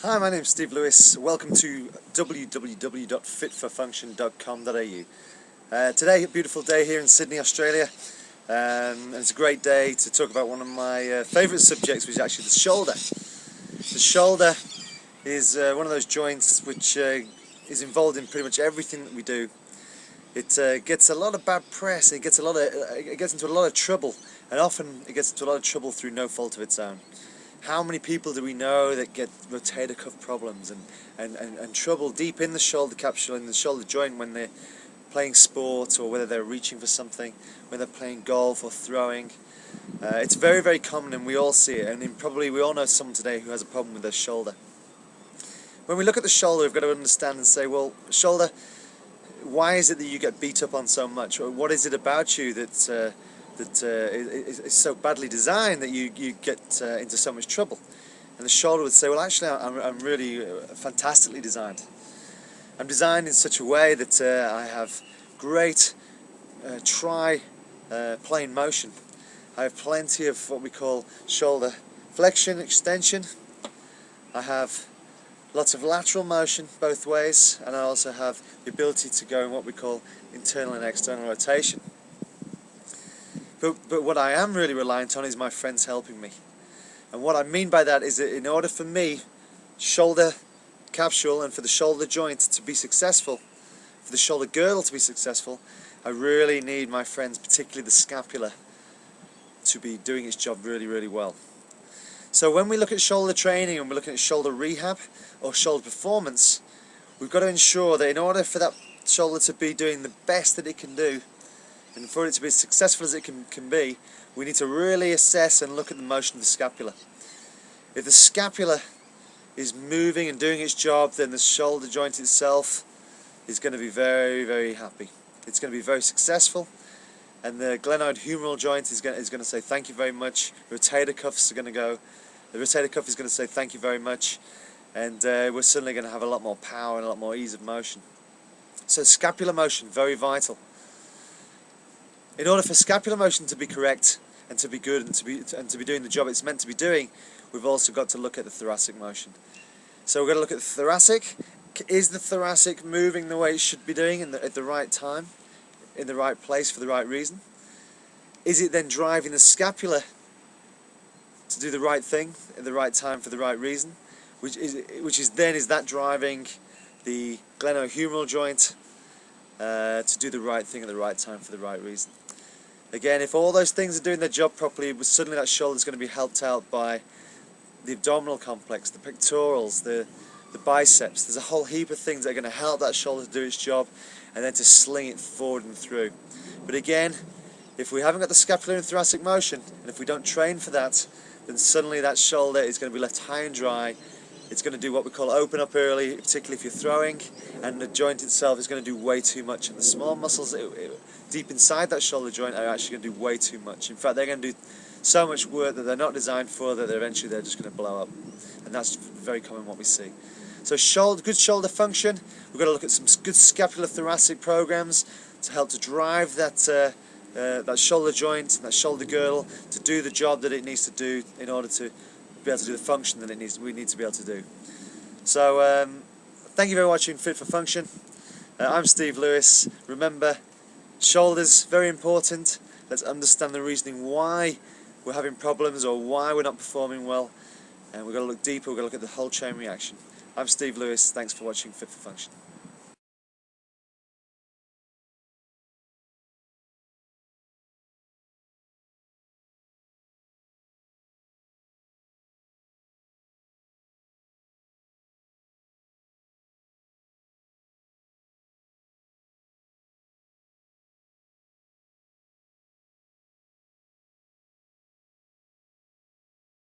Hi, my name's Steve Lewis. Welcome to www.fitforfunction.com.au. Today, a beautiful day here in Sydney, Australia, and it's a great day to talk about one of my favourite subjects, which is actually the shoulder. The shoulder is one of those joints which is involved in pretty much everything that we do. It gets a lot of bad press. It gets into a lot of trouble, and often it gets into a lot of trouble through no fault of its own. How many people do we know that get rotator cuff problems and trouble deep in the shoulder capsule, in the shoulder joint, when they're playing sport, or whether they're reaching for something, when they're playing golf or throwing? It's very, very common, and we all see it, and probably we all know someone today who has a problem with their shoulder. When we look at the shoulder, we've got to understand and say, well, shoulder, why is it that you get beat up on so much? Or what is it about you that is so badly designed that you get into so much trouble? And the shoulder would say, well, actually, I'm really fantastically designed. I'm designed in such a way that I have great plane motion. I have plenty of what we call shoulder flexion, extension. I have lots of lateral motion both ways, and I also have the ability to go in what we call internal and external rotation. But what I am really reliant on is my friends helping me. And what I mean by that is that in order for me, shoulder capsule, and for the shoulder joint to be successful, for the shoulder girdle to be successful, I really need my friends, particularly the scapula, to be doing its job really, really well. So when we look at shoulder training and we're looking at shoulder rehab or shoulder performance, we've got to ensure that in order for that shoulder to be doing the best that it can do, and for it to be as successful as it can be, we need to really assess and look at the motion of the scapula. If the scapula is moving and doing its job, then the shoulder joint itself is going to be very, very happy. It's going to be very successful, and the glenoid-humeral joint is going to say thank you very much. Rotator cuffs are going to go. The rotator cuff is going to say thank you very much, and we're certainly going to have a lot more power and a lot more ease of motion. So scapular motion, very vital. In order for scapular motion to be correct and to be good and to be doing the job it's meant to be doing, we've also got to look at the thoracic motion. So we've got to look at the thoracic. Is the thoracic moving the way it should be doing at the right time, in the right place for the right reason? Is it then driving the scapula to do the right thing at the right time for the right reason? Is that driving the glenohumeral joint to do the right thing at the right time for the right reason? Again, if all those things are doing their job properly, suddenly that shoulder is going to be helped out by the abdominal complex, the pectorals, the biceps. There's a whole heap of things that are going to help that shoulder to do its job and then to sling it forward and through. But again, if we haven't got the scapular and thoracic motion, and if we don't train for that, then suddenly that shoulder is going to be left high and dry. It's going to do what we call open up early, particularly if you're throwing, and the joint itself is going to do way too much, and the small muscles deep inside that shoulder joint are actually going to do way too much. In fact, they're going to do so much work that they're not designed for, that eventually they're just going to blow up, and that's very common what we see. So good shoulder function, we've got to look at some good scapular-thoracic programs to help to drive that shoulder joint, that shoulder girdle, to do the job that it needs to do in order to be able to do the function that we need to be able to do. So thank you for watching Fit for Function. I'm Steve Lewis. Remember, shoulders, very important. Let's understand the reasoning why we're having problems or why we're not performing well, and we've got to look deeper, we've got to look at the whole chain reaction. I'm Steve Lewis. Thanks for watching Fit for Function.